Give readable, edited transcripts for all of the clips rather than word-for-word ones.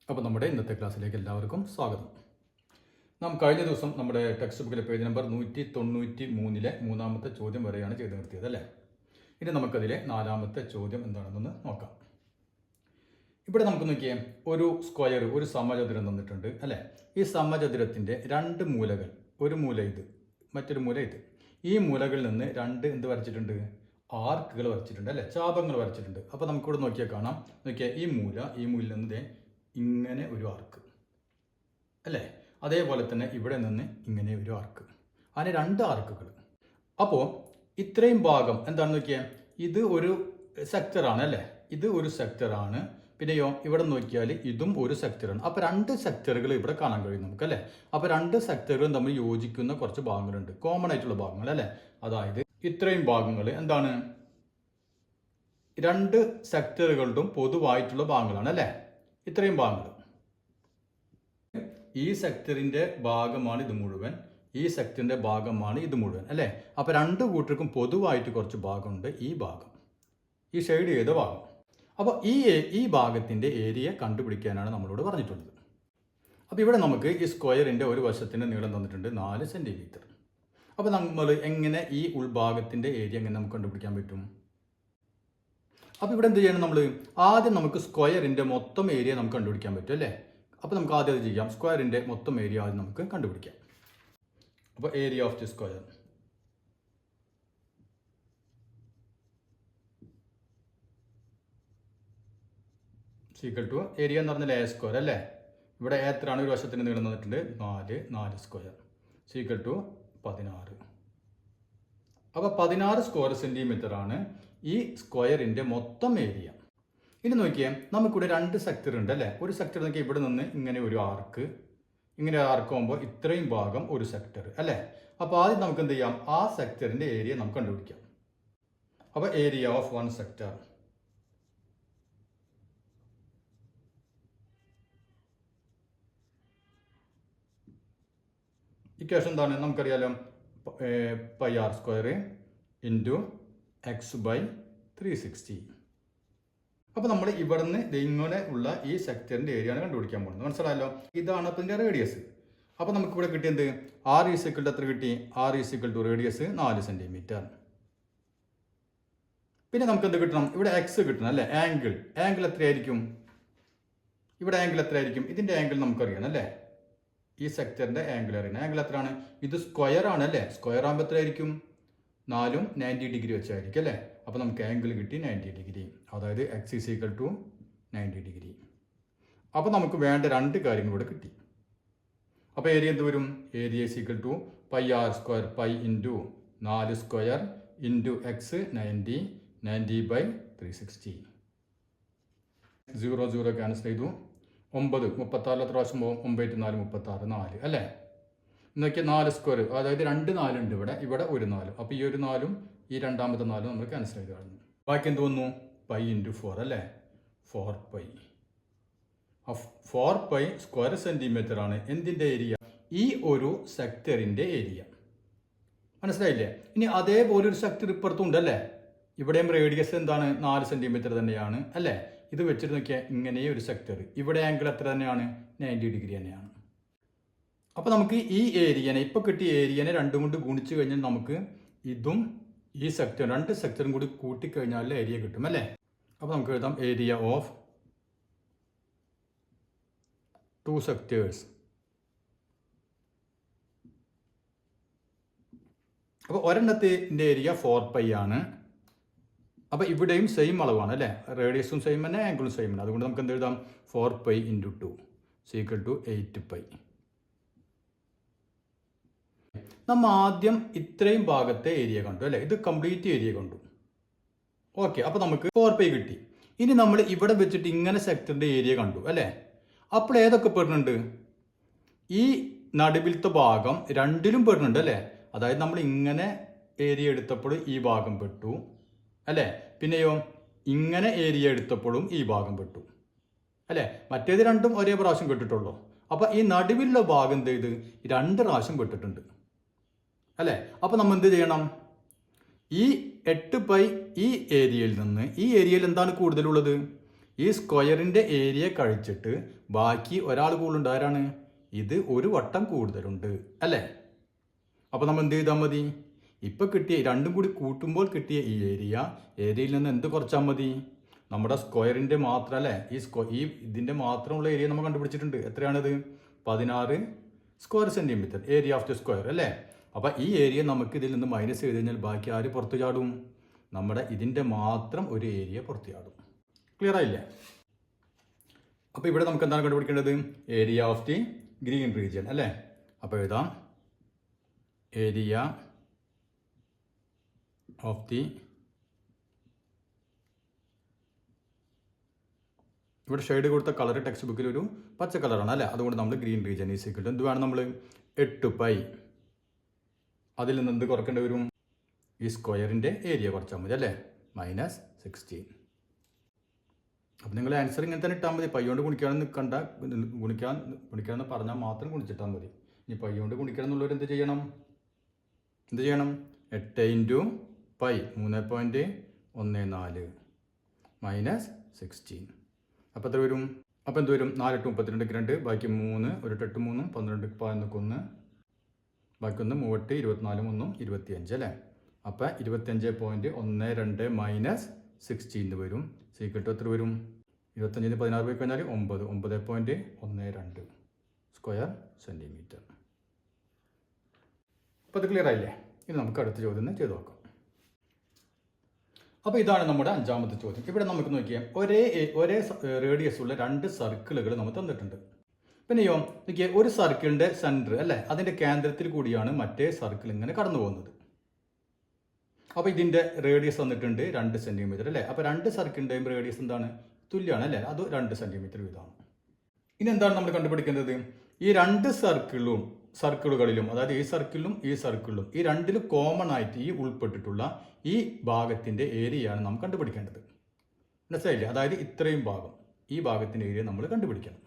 അപ്പോൾ നമ്മുടെ ഇന്നത്തെ ക്ലാസ്സിലേക്ക് എല്ലാവർക്കും സ്വാഗതം. നാം കഴിഞ്ഞ ദിവസം നമ്മുടെ ടെക്സ്റ്റ് ബുക്കിലെ പേജ് നമ്പർ 193 മൂന്നാമത്തെ ചോദ്യം വരെയാണ് ചെയ്ത് നിർത്തിയത് അല്ലേ. ഇനി നമുക്കതിലെ നാലാമത്തെ ചോദ്യം എന്താണെന്നൊന്ന് നോക്കാം. ഇവിടെ നമുക്ക് നോക്കിയേ, ഒരു സ്ക്വയർ, ഒരു സമചതുരം തന്നിട്ടുണ്ട് അല്ലേ. ഈ സമചതുരത്തിൻ്റെ രണ്ട് മൂലകൾ, ഒരു മൂല ഇത്, മറ്റൊരു മൂല ഇത്. ഈ മൂലകളിൽ നിന്ന് രണ്ട് എന്ത് വരച്ചിട്ടുണ്ട്? ആർക്കുകൾ വരച്ചിട്ടുണ്ട് അല്ലേ, ചാപങ്ങൾ വരച്ചിട്ടുണ്ട്. അപ്പോൾ നമുക്കിവിടെ നോക്കിയാൽ കാണാം. നോക്കിയാൽ ഈ മൂലയിൽ നിന്ന് ഇങ്ങനെ ഒരു ആർക്ക് അല്ലേ, അതേപോലെ തന്നെ ഇവിടെ നിന്ന് ഇങ്ങനെ ഒരു ആർക്ക്, അങ്ങനെ രണ്ട് ആർക്കുകൾ. അപ്പോൾ ഇത്രയും ഭാഗം എന്താണെന്ന് നോക്കിയാൽ, ഇത് ഒരു സെക്ടറാണ് അല്ലേ, ഇത് ഒരു സെക്ടറാണ്. പിന്നെയോ ഇവിടെ നോക്കിയാൽ ഇതും ഒരു സെക്ടറാണ്. അപ്പോൾ രണ്ട് സെക്ടറുകൾ ഇവിടെ കാണാൻ കഴിയും നമുക്ക് അല്ലേ. അപ്പോൾ രണ്ട് സെക്ടറുകളും തമ്മിൽ യോജിക്കുന്ന കുറച്ച് ഭാഗങ്ങളുണ്ട്, കോമൺ ആയിട്ടുള്ള ഭാഗങ്ങൾ അല്ലേ. അതായത് ഇത്രയും ഭാഗങ്ങൾ എന്താണ്, രണ്ട് സെക്ടറുകളുടെയും പൊതുവായിട്ടുള്ള ഭാഗങ്ങളാണ് അല്ലേ. ഇത്രയും ഭാഗങ്ങൾ, ഈ സെക്ടറിന്റെ ഭാഗമാണ് ഇത് മുഴുവൻ, ഈ സെക്ടറിന്റെ ഭാഗമാണ് ഇത് മുഴുവൻ അല്ലേ. അപ്പോൾ രണ്ട് കൂട്ടർക്കും പൊതുവായിട്ട് കുറച്ച് ഭാഗമുണ്ട്, ഈ ഭാഗം, ഈ ഷെയ്ഡ് ചെയ്ത ഭാഗം. അപ്പോൾ ഈ ഭാഗത്തിന്റെ ഏരിയ കണ്ടുപിടിക്കാനാണ് നമ്മളോട് പറഞ്ഞിട്ടുള്ളത്. അപ്പോൾ ഇവിടെ നമുക്ക് ഈ സ്ക്വയറിന്റെ ഒരു വശത്തിന്റെ നീളം തന്നിട്ടുണ്ട് 4 സെന്റിമീറ്റർ. അപ്പോൾ നമ്മൾ എങ്ങനെ ഈ ഉൾഭാഗത്തിന്റെ ഏരിയ എങ്ങനെ നമുക്ക് കണ്ടുപിടിക്കാൻ പറ്റും? അപ്പോൾ ഇവിടെ എന്ത് ചെയ്യണം, നമ്മൾ ആദ്യം നമുക്ക് സ്ക്വയറിന്റെ മൊത്തം ഏരിയ നമുക്ക് കണ്ടുപിടിക്കാൻ പറ്റും അല്ലേ. അപ്പോൾ നമുക്ക് ആദ്യം അത് ചെയ്യാം. സ്ക്വയറിന്റെ മൊത്തം ഏരിയ ആദ്യം നമുക്ക് കണ്ടുപിടിക്കാം. അപ്പോൾ area of the square equal to area എന്ന് പറഞ്ഞാൽ എ സ്ക്വയർ അല്ലേ. ഇവിടെ എത്രയാണ് ഒരു വശത്തിന് നീളം തന്നിട്ടുണ്ട്? 4 സ്ക്വയർ ഈക്വൽ ടു 16. അപ്പോൾ 16 സ്ക്വയർ സെന്റിമീറ്റർ ആണ് ഈ സ്ക്വയറിന്റെ മൊത്തം ഏരിയ. ഇനി നോക്കിയേ, നമുക്കിവിടെ രണ്ട് സെക്ടർ ഉണ്ട് അല്ലേ. ഒരു സെക്ടർ നോക്കിയാൽ ഇവിടെ നിന്ന് ഇങ്ങനെ ഒരു ആർക്ക്, ഇങ്ങനെ ആർക്ക് ആകുമ്പോൾ ഇത്രയും ഭാഗം ഒരു സെക്ടർ അല്ലേ. അപ്പോൾ ആദ്യം നമുക്ക് എന്ത് ചെയ്യാം, ആ സെക്ടറിന്റെ ഏരിയ നമുക്ക് കണ്ടുപിടിക്കാം. അപ്പോൾ area of one sector equation എന്താണ് നമുക്കറിയാലോ, pi R square into x by 360. അപ്പോൾ നമ്മൾ ഇവിടുന്ന് ഇങ്ങനെ ഉള്ള ഈ സെക്ടറിന്റെ ഏരിയയാണ് കണ്ടുപിടിക്കാൻ പോകുന്നത്, മനസ്സിലായല്ലോ. ഇതാണ് അപ്പം ഇതിൻ്റെ റേഡിയസ്. അപ്പോൾ നമുക്കിവിടെ കിട്ടിയത് ആർ ഈസിക്വൽ ടു എത്ര കിട്ടി? R is equal to radius 4 centimetre. പിന്നെ നമുക്ക് എന്ത് കിട്ടണം? ഇവിടെ എക്സ് കിട്ടണം അല്ലേ. ആംഗിൾ എത്രയായിരിക്കും? ഇവിടെ ആംഗിൾ എത്രയായിരിക്കും? ഇതിൻ്റെ ആംഗിൾ നമുക്കറിയണം അല്ലേ. ഈ സെക്ടറിന്റെ ആംഗിൾ അറിയണം. ആംഗിൾ എത്രയാണ്? ഇത് സ്ക്വയർ ആണ് അല്ലേ. സ്ക്വയർ ആകുമ്പോൾ എത്രയായിരിക്കും? 4 90 ഡിഗ്രി വെച്ചായിരിക്കും അല്ലേ. അപ്പോൾ നമുക്ക് ആംഗിൾ കിട്ടി 90 ഡിഗ്രി, അതായത് x is equal to 90 degree. അപ്പോൾ നമുക്ക് വേണ്ട രണ്ട് കാര്യങ്ങൾ ഇവിടെ കിട്ടി. അപ്പോൾ ഏരിയ എന്ത് വരും? Area is equal to pi R square, pi into 4 square into x 90 by 360. 0 cancel ചെയ്തു. 9 36 എത്ര പ്രാവശ്യം പോകും? 9 4 36 4 അല്ലേ. എന്നൊക്കെ 4 സ്ക്വയർ, അതായത് 2 4 ഉണ്ട് ഇവിടെ ഒരു 4. അപ്പോൾ ഈ ഒരു 4ഉം ഈ രണ്ടാമത്തെ 4ഉം നമ്മൾ ക്യാൻസൽ ചെയ്ത് കളഞ്ഞു. ബാക്കി എന്ത് വന്നു? പൈ ഇൻറ്റു 4 അല്ലേ. 4 പൈ. 4 പൈ സ്ക്വയർ സെന്റിമീറ്റർ ആണ് എന്തിൻ്റെ ഏരിയ? ഈ ഒരു സെക്ടറിന്റെ ഏരിയ, മനസ്സിലായില്ലേ. ഇനി അതേപോലെ ഒരു സെക്ടർ ഇപ്പുറത്തും ഉണ്ട് അല്ലേ. ഇവിടെയും റേഡിയസ് എന്താണ്? 4 സെന്റിമീറ്റർ തന്നെയാണ് അല്ലേ. ഇത് വെച്ചിട്ട് നോക്കിയാൽ ഇങ്ങനെ ഒരു സെക്ടർ, ഇവിടെ ആംഗിൾ എത്ര തന്നെയാണ്? 90 ഡിഗ്രി തന്നെയാണ്. അപ്പോൾ നമുക്ക് ഈ ഏരിയനെ, ഇപ്പോൾ കിട്ടിയ ഏരിയനെ രണ്ടും കൊണ്ട് ഗുണിച്ച് കഴിഞ്ഞാൽ നമുക്ക് ഇതും ഈ സെക്ടർ, രണ്ട് സെക്ടറും കൂടി കൂട്ടിക്കഴിഞ്ഞാൽ ഏരിയ കിട്ടും അല്ലേ. അപ്പോൾ നമുക്ക് എഴുതാം ഏരിയ ഓഫ് 2 സെക്ടേഴ്സ്. അപ്പോൾ ഒരെണ്ണത്തിൻ്റെ ഏരിയ 4 പൈ ആണ്. അപ്പോൾ ഇവിടെയും സെയിം അളവാണ് അല്ലേ. റേഡിയസും സെയിം തന്നെ, ആംഗിളും സെയിം ആണ്. അതുകൊണ്ട് നമുക്ക് എന്ത് എഴുതാം? 4 pi into 2 equal to 8 pi. നമ്മൾ ആദ്യം ഇത്രയും ഭാഗത്തെ ഏരിയ കണ്ടു അല്ലേ. ഇത് കംപ്ലീറ്റ് ഏരിയ കണ്ടു. ഓക്കെ, അപ്പോൾ നമുക്ക് 4 പൈ കിട്ടി. ഇനി നമ്മൾ ഇവിടെ വെച്ചിട്ട് ഇങ്ങനെ സെക്ടറിൻ്റെ ഏരിയ കണ്ടു അല്ലേ. അപ്പോൾ ഏതൊക്കെ പെടുന്നുണ്ട്? ഈ നടുവിലത്തെ ഭാഗം രണ്ടിലും പെടുന്നുണ്ട് അല്ലേ. അതായത് നമ്മൾ ഇങ്ങനെ ഏരിയ എടുത്തപ്പോൾ ഈ ഭാഗം പെട്ടു അല്ലേ. പിന്നെയോ ഇങ്ങനെ ഏരിയ എടുത്തപ്പോഴും ഈ ഭാഗം പെട്ടു അല്ലേ. മറ്റേത് രണ്ടും ഒരേ പ്രാവശ്യം പെട്ടിട്ടുള്ളൂ. അപ്പോൾ ഈ നടുവിലുള്ള ഭാഗം എന്ത് ചെയ്ത് 2 പ്രാവശ്യം പെട്ടിട്ടുണ്ട് അല്ലേ. അപ്പോൾ നമ്മൾ എന്ത് ചെയ്യണം? ഈ 8 പൈ ഈ ഏരിയയിൽ നിന്ന്, ഈ ഏരിയയിൽ എന്താണ് കൂടുതലുള്ളത്? ഈ സ്ക്വയറിൻ്റെ ഏരിയ കഴിച്ചിട്ട് ബാക്കി ഒരാൾ കൂടുതലുണ്ട്. ആരാണ്? ഇത് ഒരു വട്ടം കൂടുതലുണ്ട് അല്ലേ? അപ്പോൾ നമ്മൾ എന്ത് ചെയ്താൽ മതി? ഇപ്പം കിട്ടിയ രണ്ടും കൂടി കൂട്ടുമ്പോൾ കിട്ടിയ ഈ ഏരിയയിൽ നിന്ന് എന്ത് കുറച്ചാൽ മതി? നമ്മുടെ സ്ക്വയറിൻ്റെ മാത്രം അല്ലേ, ഈ ഇതിൻ്റെ മാത്രമുള്ള ഏരിയ നമ്മൾ കണ്ടുപിടിച്ചിട്ടുണ്ട്. എത്രയാണിത്? 16 square centimetre area of the square അല്ലേ? അപ്പോൾ ഈ ഏരിയ നമുക്ക് ഇതിൽ നിന്ന് മൈനസ് ചെയ്ത് കഴിഞ്ഞാൽ ബാക്കി ആര് പുറത്തു ചാടും? നമ്മുടെ ഇതിൻ്റെ മാത്രം ഒരു ഏരിയ പുറത്തു ചാടും. ക്ലിയർ ആയില്ലേ? അപ്പോൾ ഇവിടെ നമുക്ക് എന്താണ് കണ്ടുപിടിക്കേണ്ടത്? Area of the green region അല്ലേ? അപ്പോൾ എഴുതാം ഏരിയ ഓഫ് ദി, ഇവിടെ ഷെയ്ഡ് കൊടുത്ത കളർ ടെക്സ്റ്റ് ബുക്കിൽ ഒരു പച്ച കളറാണ് അല്ലേ? അതുകൊണ്ട് നമ്മൾ green region is equal to എന്ത് വേണം? നമ്മൾ 8 പൈ അതിൽ നിന്ന് എന്ത് കുറക്കേണ്ടി വരും? ഈ സ്ക്വയറിൻ്റെ ഏരിയ കുറച്ചാൽ മതി അല്ലേ? -16. അപ്പോൾ നിങ്ങൾ ആൻസർ ഇങ്ങനെ തന്നെ ഇട്ടാൽ മതി. പൈ കൊണ്ട് ഗുണിക്കാമെന്ന് ഗുണിക്കാമെന്ന് പറഞ്ഞാൽ മാത്രം ഗുണിച്ചിട്ടാൽ മതി. ഇനി പൈ കൊണ്ട് ഗുണിക്കണം എന്നുള്ളവർ എന്ത് ചെയ്യണം? 8 ഇൻറ്റു പൈ 3.14 -16. അപ്പോൾ എത്ര വരും? അപ്പോൾ എന്ത് വരും? 4 8 32 2 ബാക്കി 3 1 8 3 12 11 ബാക്കി 1 3 8 24 1 25 അല്ലേ? അപ്പോൾ 25.12 -16 വരും. സീക്വൽ ടു എത്ര വരും? 25 16 പോയി കഴിഞ്ഞാൽ 9.12 സ്ക്വയർ സെൻറ്റിമീറ്റർ. അപ്പോൾ അത് ക്ലിയർ ആയില്ലേ? ഇനി നമുക്ക് അടുത്ത ചോദ്യം ചെയ്ത് നോക്കാം. അപ്പോൾ ഇതാണ് നമ്മുടെ 5ാമത്തെ ചോദ്യം. ഇവിടെ നമുക്ക് നോക്കിയാൽ ഒരേ റേഡിയസ് ഉള്ള 2 സർക്കിളുകൾ നമ്മൾ തന്നിട്ടുണ്ട്. പിന്നെയോ നോക്കിയാൽ ഒരു സർക്കിളിൻ്റെ സെൻറ്റർ അല്ലേ, അതിൻ്റെ കേന്ദ്രത്തിൽ കൂടിയാണ് മറ്റേ സർക്കിൾ ഇങ്ങനെ കടന്നു പോകുന്നത്. അപ്പോൾ ഇതിൻ്റെ റേഡിയസ് തന്നിട്ടുണ്ട് 2 സെൻറ്റിമീറ്റർ അല്ലേ? അപ്പോൾ 2 സർക്കിളിൻ്റെയും റേഡിയസ് എന്താണ്? തുല്യമാണ് അല്ലേ? അത് 2 സെൻറ്റിമീറ്റർ വീതമാണ്. ഇനി എന്താണ് നമ്മൾ കണ്ടുപിടിക്കേണ്ടത്? ഈ 2 സർക്കിളുകളിലും, അതായത് ഈ സർക്കിളിലും ഈ രണ്ടിലും കോമൺ ആയിട്ട് ഈ ഉൾപ്പെട്ടിട്ടുള്ള ഈ ഭാഗത്തിൻ്റെ ഏരിയയാണ് നാം കണ്ടുപിടിക്കേണ്ടത്. മനസ്സിലായില്ലേ? അതായത് ഇത്രയും ഭാഗം, ഈ ഭാഗത്തിൻ്റെ ഏരിയ നമ്മൾ കണ്ടുപിടിക്കണം.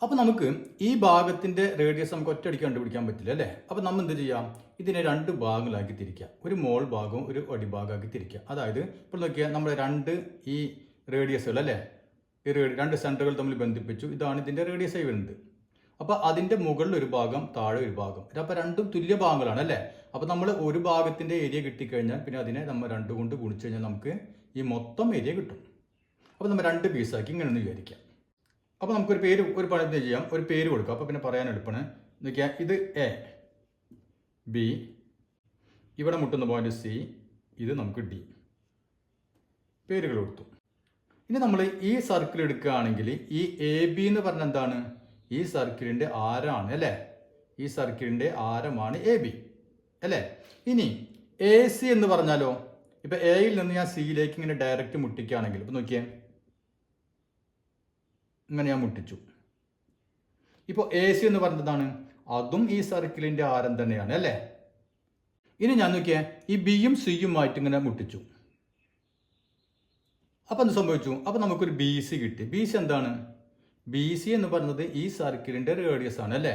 അപ്പോൾ നമുക്ക് ഈ ഭാഗത്തിൻ്റെ റേഡിയസ് നമുക്ക് ഒറ്റയടിക്ക് കണ്ടുപിടിക്കാൻ പറ്റില്ല അല്ലേ? അപ്പോൾ നമ്മൾ എന്ത് ചെയ്യാം? ഇതിനെ 2 ഭാഗങ്ങളാക്കി തിരിക്കുക. ഒരു മോൾ ഭാഗവും ഒരു അടിഭാഗമാക്കി തിരിക്കുക. അതായത് ഇപ്പോൾ നോക്കിയാൽ നമ്മൾ 2 ഈ റേഡിയസുകൾ അല്ലേ, ഈ 2 സെൻറ്ററുകൾ തമ്മിൽ ബന്ധിപ്പിച്ചു. ഇതാണ് ഇതിൻ്റെ റേഡിയസ് ആയി വരുന്നത്. അപ്പോൾ അതിൻ്റെ മുകളിൽ ഒരു ഭാഗം, താഴെ ഒരു ഭാഗം. അപ്പോൾ രണ്ടും തുല്യ ഭാഗങ്ങളാണ് അല്ലേ? അപ്പോൾ നമ്മൾ ഒരു ഭാഗത്തിൻ്റെ ഏരിയ കിട്ടിക്കഴിഞ്ഞാൽ പിന്നെ അതിനെ നമ്മൾ 2 കൊണ്ട് ഗുണിച്ച് കഴിഞ്ഞാൽ നമുക്ക് ഈ മൊത്തം ഏരിയ കിട്ടും. അപ്പോൾ നമ്മൾ 2 പീസാക്കി ഇങ്ങനെ ഒന്ന് വിചാരിക്കാം. അപ്പോൾ നമുക്കൊരു പേര്, ഒരു പണി ചെയ്യാം, ഒരു പേര് കൊടുക്കാം. അപ്പോൾ പിന്നെ പറയാൻ എളുപ്പമാണ്. നോക്കിയാൽ ഇത് എ, ബി, ഇവിടെ മുട്ടുന്ന പോയിന്റ് സി, ഇത് നമുക്ക് ഡി. പേരുകൾ കൊടുത്തു. ഇനി നമ്മൾ ഈ സർക്കിൾ എടുക്കുകയാണെങ്കിൽ ഈ എ ബി എന്ന് പറഞ്ഞാൽ എന്താണ്? ഈ സർക്കിളിൻ്റെ ആരമാണ് അല്ലേ? ഈ സർക്കിളിൻ്റെ ആരമാണ് എ ബി അല്ലേ? ഇനി എ സി എന്ന് പറഞ്ഞാലോ? ഇപ്പം എയിൽ നിന്ന് ഞാൻ സിയിലേക്ക് ഇങ്ങനെ ഡയറക്റ്റ് മുട്ടിക്കുകയാണെങ്കിൽ, ഇപ്പം നോക്കിയേ, ഇങ്ങനെ ഞാൻ മുട്ടിച്ചു. ഇപ്പോൾ എ സി എന്ന് പറഞ്ഞതാണ്, അതും ഈ സർക്കിളിൻ്റെ ആരം തന്നെയാണ് അല്ലേ? ഇനി ഞാൻ നോക്കിയേ, ഈ ബിയും സിയുമായിട്ട് ഇങ്ങനെ മുട്ടിച്ചു. അപ്പം എന്ത് സംഭവിച്ചു? അപ്പം നമുക്കൊരു ബി സി കിട്ടി. ബി സി എന്താണ്? ബി സി എന്ന് പറയുന്നത് ഈ സർക്കിളിൻ്റെ റേഡിയസ് ആണ് അല്ലേ?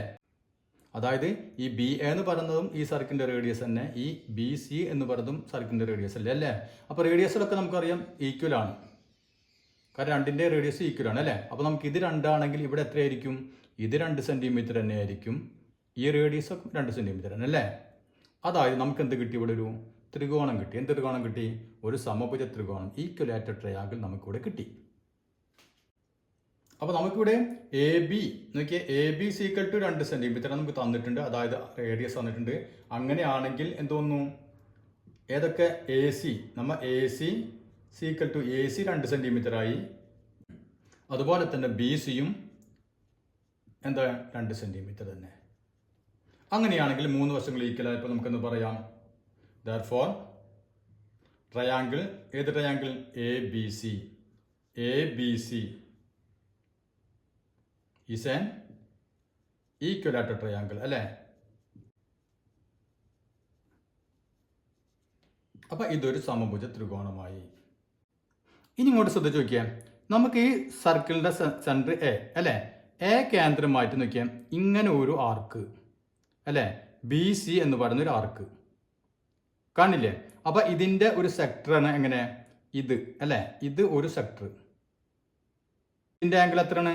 അതായത് ഈ ബി എ എന്ന് പറയുന്നതും ഈ സർക്കിളിൻ്റെ റേഡിയസ് തന്നെ, ഈ ബി സി എന്ന് പറയുന്നതും സർക്കിളിൻ്റെ റേഡിയസ് അല്ലേ അല്ലേ? അപ്പോൾ റേഡിയസിലൊക്കെ നമുക്കറിയാം ഈക്വൽ ആണ്, കാരണം 2ന്റെ റേഡിയസ് ഈക്വൽ ആണ് അല്ലേ? അപ്പോൾ നമുക്ക് ഇത് 2 ആണെങ്കിൽ ഇവിടെ എത്രയായിരിക്കും? ഇത് 2 സെൻറ്റിമീറ്റർ തന്നെ ആയിരിക്കും. ഈ റേഡിയസ് 2 സെൻറ്റിമീറ്റർ തന്നെ അല്ലേ? അതായത് നമുക്ക് എന്ത് കിട്ടി? ഇവിടെ ഒരു ത്രികോണം കിട്ടി. എന്ത് ത്രികോണം കിട്ടി? ഒരു സമഭുജ ത്രികോണം, ഈക്വലാറ്റർ ട്രയാങ്കിൾ നമുക്കിവിടെ കിട്ടി. അപ്പോൾ നമുക്കിവിടെ എ ബി നോക്കിയാൽ A B is equal to 2 centimetre നമുക്ക് തന്നിട്ടുണ്ട്, അതായത് റേഡിയസ് തന്നിട്ടുണ്ട്. അങ്ങനെയാണെങ്കിൽ എന്തോന്നു? ഏതൊക്കെ? എ സി, നമ്മൾ A C is equal to A C 2 centimetre ആയി. അതുപോലെ തന്നെ ബി സിയും എന്താ? 2 സെൻറ്റിമീറ്റർ തന്നെ. അങ്ങനെയാണെങ്കിൽ 3 വശങ്ങൾ ഈക്വൽ ആയപ്പോൾ നമുക്കെന്ന് പറയാം, therefore ട്രയാങ്കിൾ, ഏത് triangle? A B C is an equilateral triangle അല്ലേ? അപ്പം ഇതൊരു സമഭുജ ത്രികോണമായി. ഇനി ഇങ്ങോട്ട് ശ്രദ്ധിച്ച് നോക്കിയാൽ, നമുക്ക് ഈ സർക്കിളിൻ്റെ സെൻറ്റർ എ അല്ലേ? എ കേന്ദ്രമായിട്ട് നോക്കിയാൽ ഇങ്ങനെ ഒരു ആർക്ക് അല്ലേ? ബി സി എന്ന് പറയുന്ന ഒരു ആർക്ക് കാണില്ലേ? അപ്പം ഇതിൻ്റെ ഒരു സെക്ടറാണ് എങ്ങനെ? ഇത് അല്ലേ? ഇത് ഒരു സെക്ടർ. ഇതിൻ്റെ ആംഗിൾ എത്രയാണ്?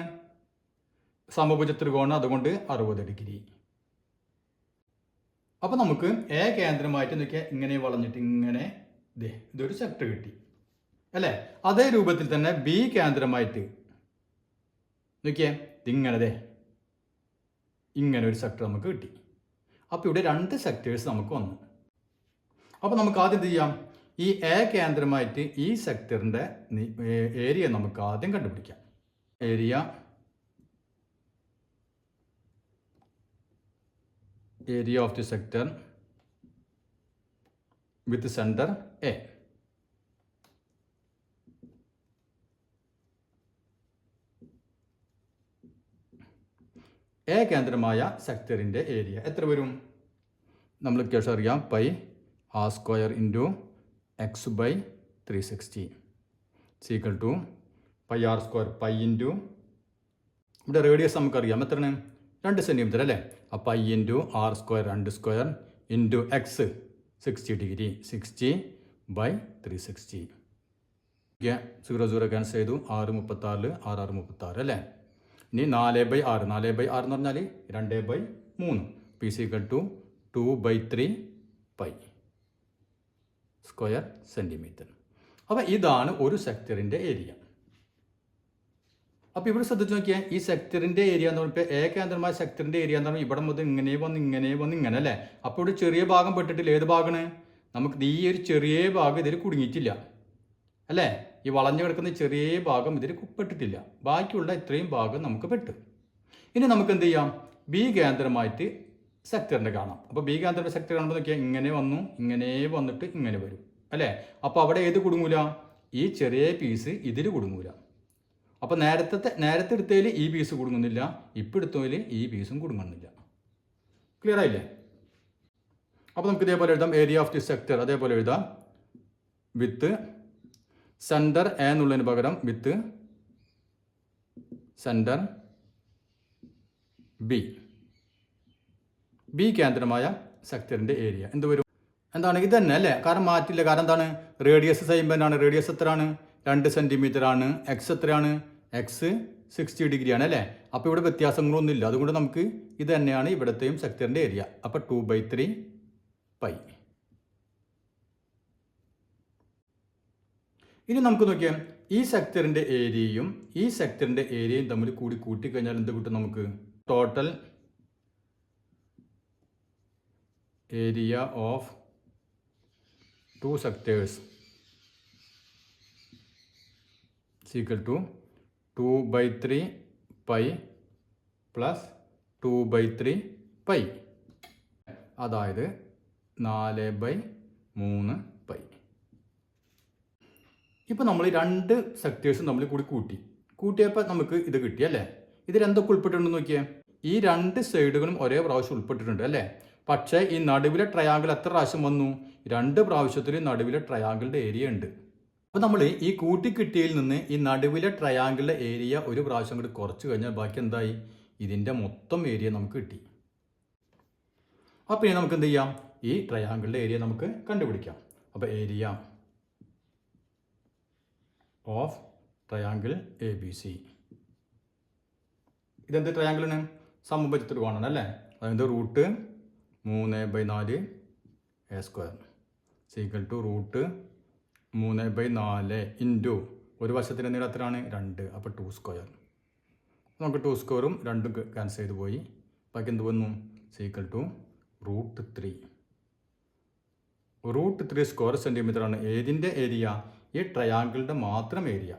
സമഭുജ ത്രികോണം, അതുകൊണ്ട് 60 ഡിഗ്രി. അപ്പോൾ നമുക്ക് എ കേന്ദ്രമായിട്ട് നോക്കിയാൽ ഇങ്ങനെ വളഞ്ഞിട്ട് ഇങ്ങനെ ഇതൊരു സെക്ടർ കിട്ടി അല്ലേ? അതേ രൂപത്തിൽ തന്നെ ബി കേന്ദ്രമായിട്ട് നോക്കിയേ ഇങ്ങനെ ഒരു സെക്ടർ നമുക്ക് കിട്ടി. അപ്പോൾ ഇവിടെ 2 സെക്ടേഴ്സ് നമുക്ക് വന്നു. അപ്പോൾ നമുക്ക് ആദ്യം എന്ത് ചെയ്യാം? ഈ എ കേന്ദ്രമായിട്ട് ഈ സെക്ടറിൻ്റെ ഏരിയ നമുക്ക് ആദ്യം കണ്ടുപിടിക്കാം. Area of the sector with centre A. A കേന്ദ്രമായ സെക്ടറിൻ്റെ ഏരിയ എത്ര വരും? നമ്മൾ കേസ് അറിയാം, pi R square into x by 360 is equal to pi R square pi into, ഇവിടെ റേഡിയസ് നമുക്കറിയാം എത്രയാണ്? 2 സെൻറ്റിമീറ്റർ അല്ലേ? അപ്പോൾ pi into R square 2 square into x 60 degree 60 by 360. 0 cancel ചെയ്തു. 6 36 6 6 36 അല്ലേ? ഇനി 4/6 4/6 എന്ന് പറഞ്ഞാൽ 2/3 pi is equal to 2/3 pi square centimetre. അപ്പോൾ ഇതാണ് ഒരു സെക്ടറിൻ്റെ ഏരിയ. അപ്പോൾ ഇവിടെ ശ്രദ്ധിച്ച് നോക്കിയാൽ ഈ സെക്ടറിൻ്റെ ഏരിയ എന്ന് പറഞ്ഞാൽ എ കേന്ദ്രമായ സെക്ടറിൻ്റെ ഏരിയ എന്ന് പറഞ്ഞാൽ ഇവിടെ മുതൽ ഇങ്ങനെ വന്ന് ഇങ്ങനെ അല്ലേ? അപ്പോൾ ഇവിടെ ചെറിയ ഭാഗം പെട്ടിട്ടില്ല. ഏത് ഭാഗമാണ്? നമുക്ക് ഈ ഒരു ചെറിയ ഭാഗം ഇതിൽ കുടുങ്ങിയിട്ടില്ല അല്ലേ? ഈ വളഞ്ഞു കിടക്കുന്ന ചെറിയ ഭാഗം ഇതിൽ പെട്ടിട്ടില്ല. ബാക്കിയുള്ള ഇത്രയും ഭാഗം നമുക്ക് പെട്ടു. ഇനി നമുക്ക് എന്ത് ചെയ്യാം? ബി കേന്ദ്രമായിട്ട് സെക്ടറിൻ്റെ കാണാം. അപ്പോൾ ബി കേന്ദ്രയുടെ സെക്ടർ കാണുമ്പോൾ നോക്കിയാൽ ഇങ്ങനെ വന്നു, ഇങ്ങനെ വന്നിട്ട് ഇങ്ങനെ വരും അല്ലേ? അപ്പോൾ അവിടെ ഏത് കുടുങ്ങൂല? ഈ ചെറിയ പീസ് ഇതിൽ കുടുങ്ങൂല. അപ്പോൾ നേരത്തെ എടുത്തതിൽ ഈ പീസ് കുടുങ്ങുന്നില്ല, ഇപ്പോൾ എടുത്തതിൽ ഈ പീസും കുടുങ്ങുന്നില്ല. ക്ലിയർ ആയില്ലേ? അപ്പോൾ നമുക്ക് ഇതേപോലെ എഴുതാം. ഏരിയ ഓഫ് ദി സെക്ടർ അതേപോലെ എഴുതാം, വിത്ത് സെൻറ്റർ എ എന്നുള്ളതിന് പകരം വിത്ത് സെൻറ്റർ ബി. ബി കേന്ദ്രമായ സെക്ടറിൻ്റെ ഏരിയ എന്ത് വരും? എന്താണ്? ഇത് തന്നെ അല്ലേ? കാരണം മാറ്റില്ല. കാരണം എന്താണ്? റേഡിയസ് സെയിം തന്നെയാണ്. റേഡിയസ് എത്രയാണ്? 2 സെൻറ്റിമീറ്റർ ആണ്. എക്സ് എത്രയാണ്? എക്സ് 60 ഡിഗ്രി ആണ് അല്ലേ? അപ്പോൾ ഇവിടെ വ്യത്യാസങ്ങളൊന്നും ഇല്ല. അതുകൊണ്ട് നമുക്ക് ഇത് തന്നെയാണ് ഇവിടത്തെയും സെക്ടറിൻ്റെ ഏരിയ. അപ്പോൾ 2/3 പൈ. ഇനി നമുക്ക് നോക്കിയാൽ ഈ സെക്ടറിൻ്റെ ഏരിയയും ഈ സെക്ടറിൻ്റെ ഏരിയയും തമ്മിൽ കൂട്ടിക്കഴിഞ്ഞാൽ എന്ത് കിട്ടും? നമുക്ക് total area of 2 sectors equal to 2/3 pi plus 2/3 pi, അതായത് 4/3 പൈ. ഇപ്പോൾ നമ്മൾ 2 സെക്ടേഴ്സും തമ്മിൽ കൂട്ടിയപ്പോൾ നമുക്ക് ഇത് കിട്ടി അല്ലേ? ഇതിൽ എന്തൊക്കെ ഉൾപ്പെട്ടിട്ടുണ്ടെന്ന് നോക്കിയേ. ഈ 2 സൈഡുകളും ഒരേ പ്രാവശ്യം ഉൾപ്പെട്ടിട്ടുണ്ട് അല്ലേ? പക്ഷേ ഈ നടുവിലെ ട്രയാങ്കിൾ എത്ര പ്രാവശ്യം വന്നു? 2 പ്രാവശ്യത്തിൽ നടുവിലെ ട്രയാങ്കിളിൻ്റെ ഏരിയ ഉണ്ട്. അപ്പോൾ നമ്മൾ ഈ കൂട്ടിക്കിട്ടിയതിൽ നിന്ന് ഈ നടുവിലെ ട്രയാങ്കിളിൻ്റെ ഏരിയ ഒരു പ്രാവശ്യം കൂടി കുറച്ച് കഴിഞ്ഞാൽ ബാക്കി എന്തായി? ഇതിൻ്റെ മൊത്തം ഏരിയ നമുക്ക് കിട്ടി. അപ്പോൾ ഇനി നമുക്ക് എന്ത് ചെയ്യാം? ഈ ട്രയാങ്കിളിൻ്റെ ഏരിയ നമുക്ക് കണ്ടുപിടിക്കാം. അപ്പോൾ ഏരിയ ഓഫ് ട്രയാങ്കിൾ ABC. ഇതെന്ത് ട്രയാങ്കിളാണ്? സമഭുജ ത്രികോണമാണ് അല്ലേ? അതായത് root 3/4 A square equal to root 3/4 into ഒരു വശത്തിൻ്റെ നീളം എത്രയാണ്? 2. അപ്പോൾ 2 സ്ക്വയർ. നമുക്ക് 2 സ്ക്വയറും 2ഉം ക്യാൻസൽ ചെയ്ത് പോയി. ബാക്കി എന്ത് വന്നു? Equal to root 3. Root 3 square centimetre ആണ് ഏതിൻ്റെ ഏരിയ? ഈ ട്രയാങ്കിളിൻ്റെ മാത്രം ഏരിയ.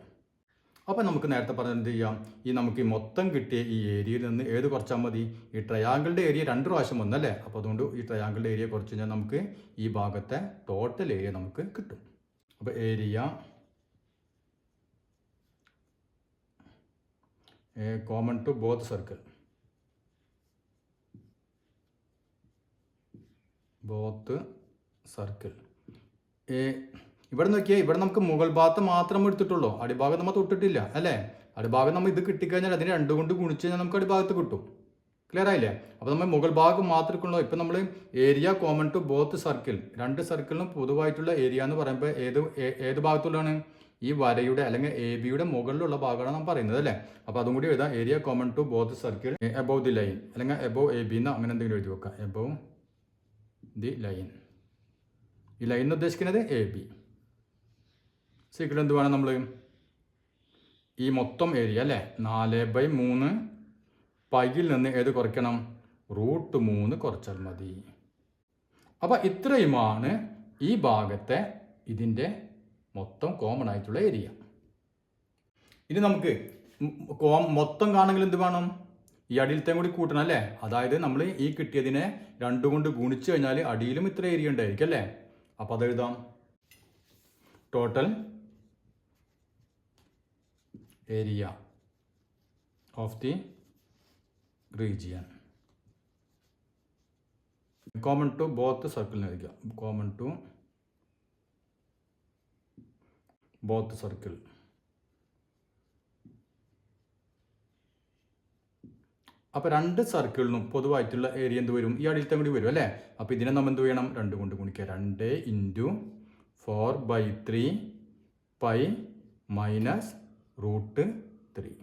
അപ്പോൾ നമുക്ക് നേരത്തെ പറഞ്ഞ എന്ത് ചെയ്യാം? നമുക്ക് ഈ മൊത്തം കിട്ടിയ ഈ ഏരിയയിൽ നിന്ന് ഏത് കുറച്ചാൽ മതി? ഈ ട്രയാങ്കിളിൻ്റെ ഏരിയ 2 പ്രാവശ്യം വന്നല്ലേ? അപ്പോൾ അതുകൊണ്ട് ഈ ട്രയാങ്കിളിൻ്റെ ഏരിയ കുറച്ച് കഴിഞ്ഞാൽ നമുക്ക് ഈ ഭാഗത്തെ ടോട്ടൽ ഏരിയ നമുക്ക് കിട്ടും. അപ്പോൾ area common to both circle ഇവിടെ നോക്കിയാൽ ഇവിടെ നമുക്ക് മുകൾ ഭാഗത്ത് മാത്രം എടുത്തിട്ടുള്ളൂ, അടിഭാഗം നമ്മൾ തൊട്ടിട്ടില്ല അല്ലേ? അടിഭാഗം നമ്മൾ ഇത് കിട്ടിക്കഴിഞ്ഞാൽ അതിന് 2 കൊണ്ട് ഗുണിച്ച് കഴിഞ്ഞാൽ നമുക്ക് അടിഭാഗത്ത് കിട്ടും. ക്ലിയർ ആയില്ലേ? അപ്പോൾ നമ്മൾ മുകൾ ഭാഗം മാത്രം എടുക്കണല്ലോ. ഇപ്പം നമ്മൾ area common to both circle, 2 സർക്കിളിനും പൊതുവായിട്ടുള്ള ഏരിയ എന്ന് പറയുമ്പോൾ ഏത് ഭാഗത്തുള്ളതാണ്? ഈ വരയുടെ അല്ലെങ്കിൽ എ ബിയുടെ മുകളിലുള്ള ഭാഗമാണ് നാം പറയുന്നത് അല്ലേ. അപ്പോൾ അതും കൂടി എഴുതാം. Area common to both circle above the line അല്ലെങ്കിൽ എബോവ് എ ബി എന്ന് അങ്ങനെ എന്തെങ്കിലും എഴുതി വെക്കാം. Above the line. ഈ ലൈൻ എന്ന് ഉദ്ദേശിക്കുന്നത് എ ബി. സീക്വൽ എന്ത് വേണം നമ്മൾ? ഈ മൊത്തം ഏരിയ അല്ലേ 4/3 പൈയിൽ നിന്ന് ഏത് കുറയ്ക്കണം? √3 കുറച്ചാൽ മതി. അപ്പോൾ ഇത്രയുമാണ് ഈ ഭാഗത്തെ ഇതിൻ്റെ മൊത്തം കോമൺ ആയിട്ടുള്ള ഏരിയ. ഇനി നമുക്ക് മൊത്തം കാണണമെങ്കിൽ എന്ത് വേണം? ഈ അടിയിലത്തെ കൂടി കൂട്ടണം അല്ലേ. അതായത് നമ്മൾ ഈ കിട്ടിയതിനെ 2 കൊണ്ട് ഗുണിച്ചു കഴിഞ്ഞാൽ അടിയിലും ഇത്ര ഏരിയ ഉണ്ടായിരിക്കും അല്ലേ. അപ്പോൾ അതെഴുതാം. Total area of the region common to both സർക്കിളിന് എഴുതിക്കുക. Common to both circle. അപ്പോൾ 2 സർക്കിളിനും പൊതുവായിട്ടുള്ള ഏരിയ എന്ത് വരും? ഈ അടിയിലത്തെ കൂടി വരും അല്ലേ. അപ്പോൾ ഇതിനെ നമ്മൾ എന്ത് ചെയ്യണം? 2 കൊണ്ട് ഗുണിക്കുക. 2 × 4/3 പൈ മൈനസ് √3.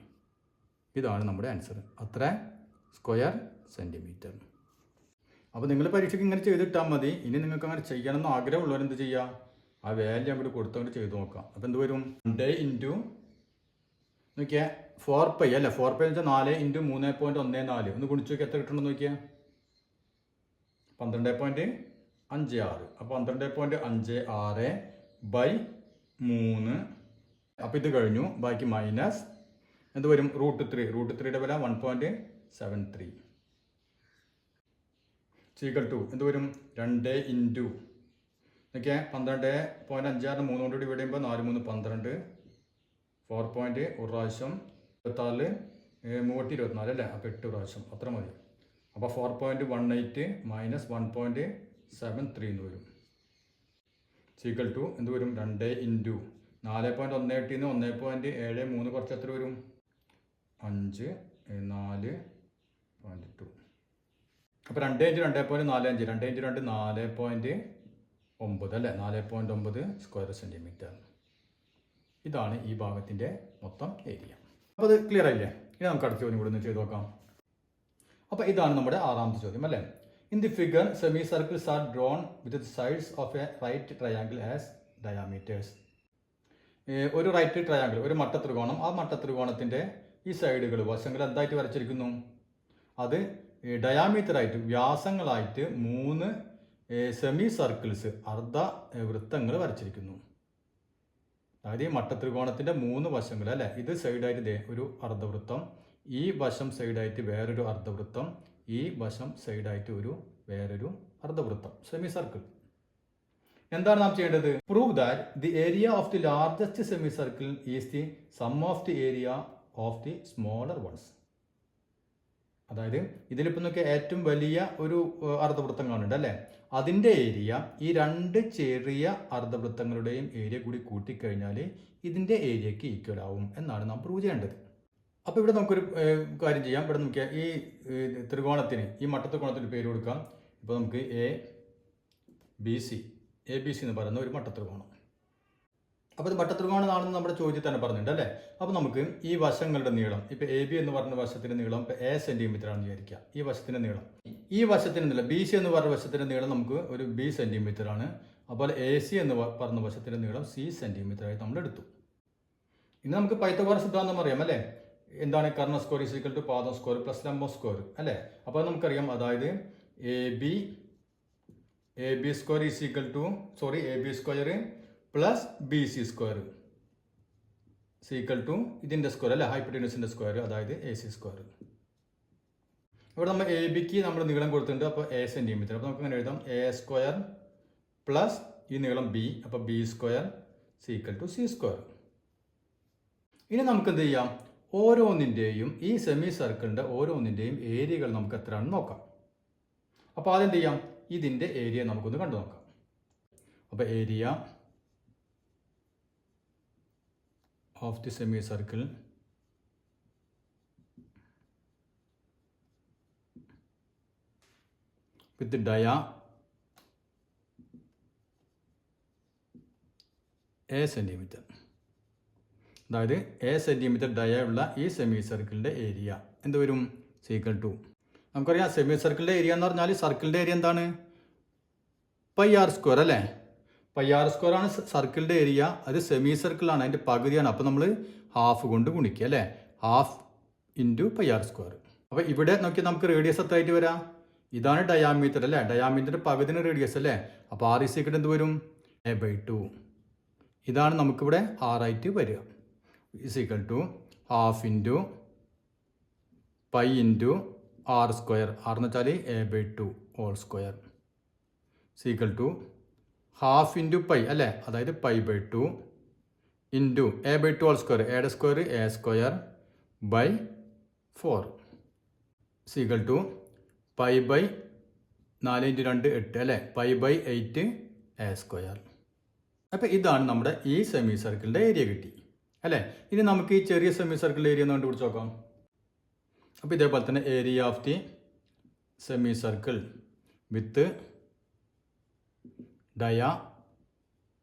ഇതാണ് നമ്മുടെ ആൻസർ. അത്ര സ്ക്വയർ സെൻറ്റിമീറ്റർ. അപ്പോൾ നിങ്ങൾ പരീക്ഷയ്ക്ക് ഇങ്ങനെ ചെയ്തിട്ടാൽ മതി. ഇനി നിങ്ങൾക്ക് അങ്ങനെ ചെയ്യണമെന്ന് ആഗ്രഹമുള്ളവർ എന്ത് ചെയ്യുക? ആ വാല്യൂ അങ്ങോട്ട് കൊടുത്തങ്ങോട്ട് ചെയ്ത് നോക്കാം. അപ്പോൾ എന്ത് വരും? 2 നോക്കിയാൽ 4π അല്ലേ. 4π എന്ന് വെച്ചാൽ 4 × 3.14. ഒന്ന് ഗുണിച്ച് നോക്കിയാൽ എത്ര കിട്ടണമെന്ന് നോക്കിയാൽ 12.56. അപ്പോൾ 12.56/3. അപ്പോൾ ഇത് കഴിഞ്ഞു. ബാക്കി മൈനസ് എന്ത് വരും? √3. √3യുടെ വില 1.73. സീക്വൽ ടു എന്ത് വരും? 2 × നോക്കിയാൽ 12.56 3 കൊണ്ട് ഡിവൈഡ് ചെയ്യുമ്പോൾ 4 3 12. 4 ഒരു പ്രാവശ്യം 24 324 അല്ലേ. അപ്പോൾ 8 പ്രാവശ്യം അത്ര മതി. അപ്പോൾ 4.18 മൈനസ് 1.73 എന്ന് വരും. സീക്വൽ ടു എന്ത് വരും? 2 × 4.18 1.73 കുറച്ച് എത്ര വരും? 5 4.2. അപ്പോൾ 2 × 2.45 2 × 2 4.9 അല്ലേ. 4.9 സ്ക്വയർ സെൻറ്റിമീറ്റർ. ഇതാണ് ഈ ഭാഗത്തിൻ്റെ മൊത്തം ഏരിയ. അപ്പോൾ അത് ക്ലിയർ ആയില്ലേ? ഇനി നമുക്ക് അടുത്ത ചോദ്യം കൂടി ഒന്ന് ചെയ്ത് നോക്കാം. അപ്പോൾ ഇതാണ് നമ്മുടെ 6ാമത്തെ ചോദ്യം അല്ലേ. In the figure semi circles are drawn with the sides of a right triangle as diameters. ഒരു റൈറ്റ് ട്രയാങ്കിൾ, ഒരു മട്ടത്രികോണം. ആ മട്ടത്രികോണത്തിൻ്റെ ഈ സൈഡുകൾ വശങ്ങൾ എന്തായിട്ട് വരച്ചിരിക്കുന്നു? അത് ഡയാമീറ്ററായിട്ട് വ്യാസങ്ങളായിട്ട് 3 സെമി സർക്കിൾസ് അർദ്ധ വൃത്തങ്ങൾ വരച്ചിരിക്കുന്നു. അതായത് ഈ മട്ടത്രികോണത്തിൻ്റെ 3 വശങ്ങൾ അല്ലേ. ഇത് സൈഡായിട്ട് ഒരു അർദ്ധവൃത്തം, ഈ വശം സൈഡായിട്ട് വേറൊരു അർദ്ധവൃത്തം, ഈ വശം സൈഡായിട്ട് വേറൊരു അർദ്ധവൃത്തം, സെമി സർക്കിൾ. എന്താണ് നാം ചെയ്യേണ്ടത്? Prove that the area of the largest semi circle is the sum of the area of the smaller ones. അതായത് ഇതിലിപ്പോൾ നോക്കിയ ഏറ്റവും വലിയ ഒരു അർദ്ധവൃത്തം കാണുന്നുണ്ട് അല്ലേ. അതിൻ്റെ ഏരിയ ഈ 2 ചെറിയ അർദ്ധവൃത്തങ്ങളുടെയും ഏരിയ കൂടി കൂട്ടിക്കഴിഞ്ഞാൽ ഇതിൻ്റെ ഏരിയയ്ക്ക് ഈക്വൽ ആവും എന്നാണ് നാം പ്രൂവ് ചെയ്യേണ്ടത്. അപ്പോൾ ഇവിടെ നമുക്കൊരു കാര്യം ചെയ്യാം. ഇവിടെ നോക്കിയാൽ ഈ ത്രികോണത്തിന്, ഈ മട്ടത്രികോണത്തിന് പേര് കൊടുക്കാം. ഇപ്പോൾ നമുക്ക് ABC എന്ന് പറയുന്ന ഒരു മട്ടത്രികോണം. അപ്പോൾ ഇത് മട്ടത്രികോണമാണെന്ന് നമ്മുടെ ചോദ്യത്തിൽ തന്നെ പറഞ്ഞിട്ടുണ്ട് അല്ലേ. അപ്പോൾ നമുക്ക് ഈ വശങ്ങളുടെ നീളം, ഇപ്പോൾ AB എന്ന് പറഞ്ഞ വശത്തിൻ്റെ നീളം ഇപ്പോൾ A സെൻറ്റിമീറ്റർ ആണെന്ന് വിചാരിക്കുക. ഈ വശത്തിൻ്റെ നീളം, ഈ വശത്തിൻ്റെ നീളം BC എന്ന് പറഞ്ഞ വശത്തിൻ്റെ നീളം നമുക്ക് ഒരു B സെൻറ്റിമീറ്റർ ആണ്. അപ്പോൾ AC എന്ന് പറഞ്ഞ വശത്തിൻ്റെ നീളം C സെൻറ്റിമീറ്റർ ആയി നമ്മൾ എടുത്തു. ഇനി നമുക്ക് പൈത്തഗോറസ് സിദ്ധാന്തം അറിയാം അല്ലേ. എന്താണ്? കർണ സ്ക്വയർ ഈസ് ഈക്വൽ ടു പാദം സ്ക്വയർ പ്ലസ് ലംബം സ്ക്വയർ അല്ലേ. അപ്പോൾ നമുക്കറിയാം, അതായത് AB square is equal to AB square plus BC square equal to ഇതിൻ്റെ സ്ക്വയർ അല്ലേ, ഹൈപ്പോട്ടന്യൂസിൻ്റെ സ്ക്വയർ, അതായത് AC സ്ക്വയർ. ഇവിടെ നമ്മൾ ABക്ക് നമ്മൾ നീളം കൊടുത്തിട്ടുണ്ട്. അപ്പോൾ A സെൻറ്റിമീറ്റർ. അപ്പോൾ നമുക്ക് അങ്ങനെ എഴുതാം A സ്ക്വയർ പ്ലസ് ഈ നീളം B, അപ്പോൾ B square equal to C square. ഇനി നമുക്ക് എന്ത് ചെയ്യാം? ഓരോന്നിൻ്റെയും ഈ സെമി സർക്കിളിൻ്റെ ഓരോന്നിൻ്റെയും ഏരിയകൾ നമുക്ക് എത്രയാണെന്ന് നോക്കാം. അപ്പോൾ ആദ്യം എന്ത് ചെയ്യാം? ഇതിൻ്റെ ഏരിയ നമുക്കൊന്ന് കണ്ടു നോക്കാം. അപ്പോൾ area of the semi circle with dia A centimetre. അതായത് എ സെൻറ്റിമീറ്റർ ഡയ ഉള്ള ഈ സെമി സർക്കിളിൻ്റെ ഏരിയ എന്ത് വരും? സീക്വൽ ടു, നമുക്കറിയാം സെമി സർക്കിളിൻ്റെ ഏരിയ എന്ന് പറഞ്ഞാൽ സർക്കിളിൻ്റെ ഏരിയ എന്താണ്? പൈ ആർ സ്ക്വയർ അല്ലേ? പൈ ആർ സ്ക്വയർ ആണ് സർക്കിളിൻ്റെ ഏരിയ. അത് സെമി സർക്കിളാണ്, അതിൻ്റെ പകുതിയാണ്. അപ്പോൾ നമ്മൾ ഹാഫ് കൊണ്ട് ഗുണിക്കുക അല്ലേ? Half into pi R square. അപ്പോൾ ഇവിടെ നോക്കിയാൽ നമുക്ക് റേഡിയസ് എത്ര ആയിട്ട് വരാം? ഇതാണ് ഡയാമീറ്റർ അല്ലേ? ഡയാമീറ്ററിൻ്റെ പകുതിന് റേഡിയസ് അല്ലേ? അപ്പോൾ ആർ ഈസ് ഈക്വൽ എന്ത് വരും? a/2. ഇതാണ് നമുക്കിവിടെ ആറായിട്ട് വരിക. Is equal to half into pi into R square. R എന്ന് വെച്ചാൽ a/2 whole square equal to half into pi അല്ലേ? അതായത് π/2 ഇൻറ്റു a/2 ഹോൾ സ്ക്വയർ. എയുടെ square A square by 4 equal to π/4 into 2 8 അല്ലേ? π/8 a സ്ക്വയർ. അപ്പോൾ ഇതാണ് നമ്മുടെ ഈ സെമി സർക്കിളിൻ്റെ ഏരിയ കിട്ടി അല്ലേ? ഇനി നമുക്ക് ഈ ചെറിയ സെമി സർക്കിളിൻ്റെ ഏരിയ ഒന്ന് കണ്ടുപിടിച്ച് നോക്കാം. അപ്പോൾ ഇതേപോലെ തന്നെ area of the semi circle with dia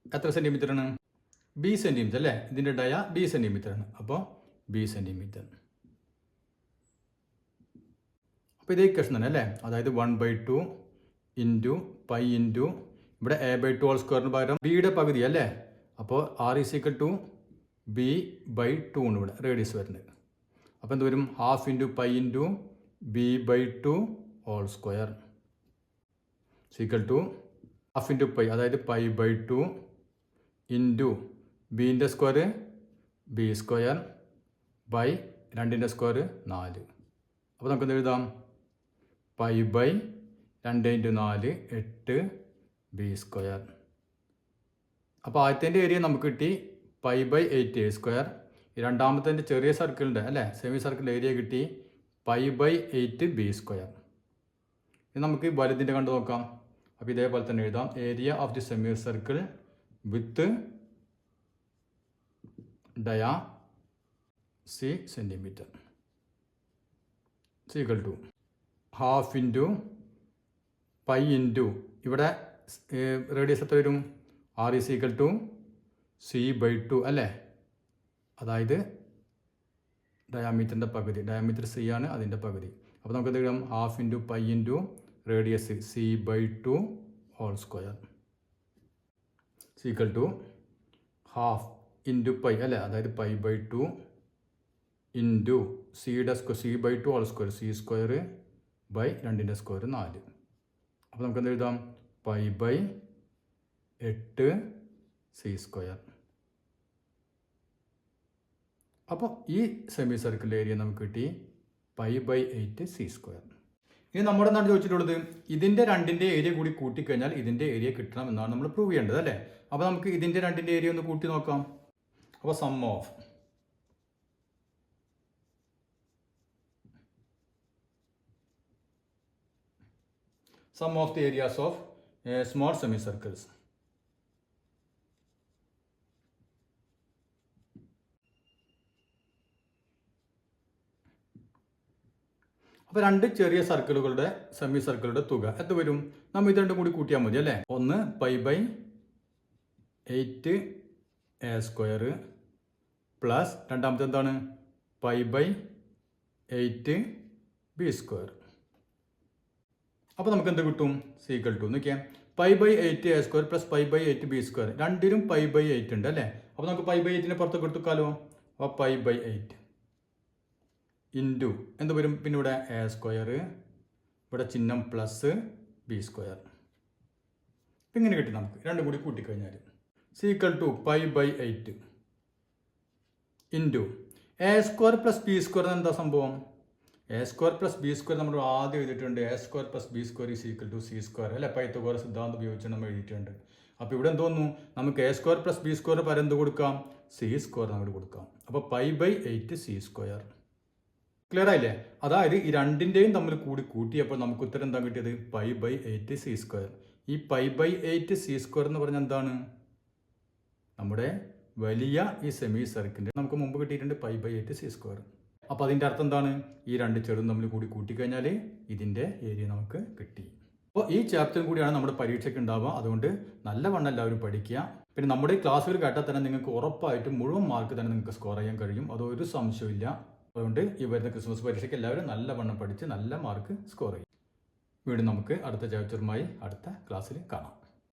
എത്ര സെൻറ്റിമീറ്റർ ആണ്? ബി സെൻറ്റിമീറ്റർ അല്ലേ? ഇതിൻ്റെ ഡയ ബി സെൻറ്റിമീറ്റർ ആണ്. അപ്പോൾ ബി സെൻറ്റിമീറ്റർ. അപ്പോൾ ഇതേ ഇക്വേഷൻ തന്നെ അല്ലേ? അതായത് 1/2 ഇൻറ്റു പൈ ഇൻറ്റു ഇവിടെ a/2 ഹോൾ സ്ക്വയറിന് പകരം ബിയുടെ പകുതി അല്ലേ? അപ്പോൾ R is equal to b/2 ആണ് ഇവിടെ റേഡിയസ് വരുന്നത്. അപ്പോൾ എന്ത് വരും? Half into pi into b/2 whole square equal to half into pi, അതായത് π/2 ഇൻറ്റു ബീൻ്റെ സ്ക്വയർ ബി സ്ക്വയർ ബൈ 2ൻ്റെ സ്ക്വയർ 4. അപ്പോൾ നമുക്ക് എന്ത് എഴുതാം? π/2 × 4 8 ബി സ്ക്വയർ. അപ്പോൾ ആദ്യത്തെ ഏരിയ നമുക്ക് കിട്ടി π/8 a സ്ക്വയർ. രണ്ടാമത്തെ ചെറിയ സർക്കിളിൻ്റെ അല്ലേ സെമി സർക്കിൾ ഏരിയ കിട്ടി π/8 ബി സ്ക്വയർ. ഇത് നമുക്ക് വലുതിൻ്റെ കണ്ടു നോക്കാം. അപ്പോൾ ഇതേപോലെ തന്നെ എഴുതാം. Area of the semi circle with dia C centimetre equal to half into pi into ഇവിടെ റേഡിയസ് എത്ര വരും? R is equal to c/2 അല്ലേ? അതായത് ഡയാമീറ്ററിൻ്റെ പകുതി. ഡയാമീറ്റർ സി ആണ്, അതിൻ്റെ പകുതി. അപ്പോൾ നമുക്ക് എന്ത് എഴുതാം? Half into pi into radius c/2 whole square equal to half into pi അല്ലേ? അതായത് π/2 ഇൻറ്റു സിയുടെ square c/2 whole square C square by 2ൻ്റെ സ്ക്വയർ 4. അപ്പോൾ നമുക്ക് എന്ത് എഴുതാം? π/8 സി സ്ക്വയർ. അപ്പോൾ ഈ സെമി സർക്കിൾ ഏരിയ നമുക്ക് കിട്ടി π/8 സി സ്ക്വയർ. ഇനി നമ്മുടെ എന്താണ് ചോദിച്ചിട്ടുള്ളത്? ഇതിൻ്റെ രണ്ടിൻ്റെ ഏരിയ കൂടി കൂട്ടിക്കഴിഞ്ഞാൽ ഇതിൻ്റെ ഏരിയ കിട്ടണം എന്നാണ് നമ്മൾ പ്രൂവ് ചെയ്യേണ്ടത് അല്ലേ? അപ്പോൾ നമുക്ക് ഇതിൻ്റെ രണ്ടിൻ്റെ ഏരിയ ഒന്ന് കൂട്ടി നോക്കാം. അപ്പോൾ some of the areas of small semicircles. അപ്പോൾ രണ്ട് ചെറിയ സർക്കിളുകളുടെ സെമി സർക്കിളുടെ തുക എത്ര വരും? നമ്മൾ ഇത് രണ്ടും കൂടി കൂട്ടിയാൽ മതി അല്ലേ? ഒന്ന് π/8 a സ്ക്വയർ പ്ലസ് രണ്ടാമത്തെ എന്താണ്? π/8 ബി സ്ക്വയർ. അപ്പോൾ നമുക്ക് എന്ത് കിട്ടും? സീക്വൽ ടു നോക്കിയാൽ π/8 a square plus π/8 B square. രണ്ടിലും π/8 ഉണ്ട് അല്ലേ? അപ്പോൾ നമുക്ക് π/8 പുറത്തേക്ക് എടുത്തുക്കാലോ. അപ്പോൾ π/8 ഇൻറ്റു എന്ത് വരും? പിന്നെ ഇവിടെ a സ്ക്വയർ, ഇവിടെ ചിഹ്നം പ്ലസ് ബി സ്ക്വയർ. ഇങ്ങനെ കിട്ടി നമുക്ക്. രണ്ടും കൂടി കൂട്ടിക്കഴിഞ്ഞാൽ is equal to π/8 into a square plus B square. എന്താ സംഭവം? a square plus B square നമ്മൾ ആദ്യം എഴുതിയിട്ടുണ്ട്. a square plus B square is equal to C square അല്ലെ? പൈത്തഗോറസ് സിദ്ധാന്തം ഉപയോഗിച്ച് നമ്മൾ എഴുതിയിട്ടുണ്ട്. അപ്പോൾ ഇവിടെ എന്തോന്നു? നമുക്ക് a square plus B square പകരം എന്ത് കൊടുക്കാം? സി സ്ക്വയർ അങ്ങോട്ട് കൊടുക്കാം. അപ്പോൾ π/8 സി സ്ക്വയർ. ക്ലിയർ ആയില്ലേ? അതായത് ഈ രണ്ടിൻ്റെയും തമ്മിൽ കൂടി കൂട്ടിയപ്പോൾ നമുക്ക് ഉത്തരം എന്താ കിട്ടിയത്? π/8 സി സ്ക്വയർ. ഈ π/8 സി സ്ക്വയർ എന്ന് പറഞ്ഞാൽ എന്താണ്? നമ്മുടെ വലിയ ഈ സെമി സർക്കിളിൻ്റെ നമുക്ക് മുമ്പ് കിട്ടിയിട്ടുണ്ട് π/8 സി സ്ക്വയർ. അപ്പോൾ അതിൻ്റെ അർത്ഥം എന്താണ്? ഈ രണ്ട് ചെറുതും തമ്മിൽ കൂടി കൂട്ടിക്കഴിഞ്ഞാൽ ഇതിൻ്റെ ഏരിയ നമുക്ക് കിട്ടി. അപ്പോൾ ഈ ചാപ്റ്ററും കൂടിയാണ് നമ്മുടെ പരീക്ഷയ്ക്ക് ഉണ്ടാവുക. അതുകൊണ്ട് നല്ലവണ്ണം എല്ലാവരും പഠിക്കുക. പിന്നെ നമ്മുടെ ഈ ക്ലാസ്സുകൾ കേട്ടാൽ തന്നെ നിങ്ങൾക്ക് ഉറപ്പായിട്ടും മുഴുവൻ മാർക്ക് തന്നെ നിങ്ങൾക്ക് സ്കോർ ചെയ്യാൻ കഴിയും, അതൊരു സംശയമില്ല. അതുകൊണ്ട് ഈ വരുന്ന ക്രിസ്മസ് പരീക്ഷയ്ക്ക് എല്ലാവരും നല്ലവണ്ണം പഠിച്ച് നല്ല മാർക്ക് സ്കോർ ചെയ്യും. വീണ്ടും നമുക്ക് അടുത്ത ചാപ്റ്ററുമായി അടുത്ത ക്ലാസ്സിൽ കാണാം.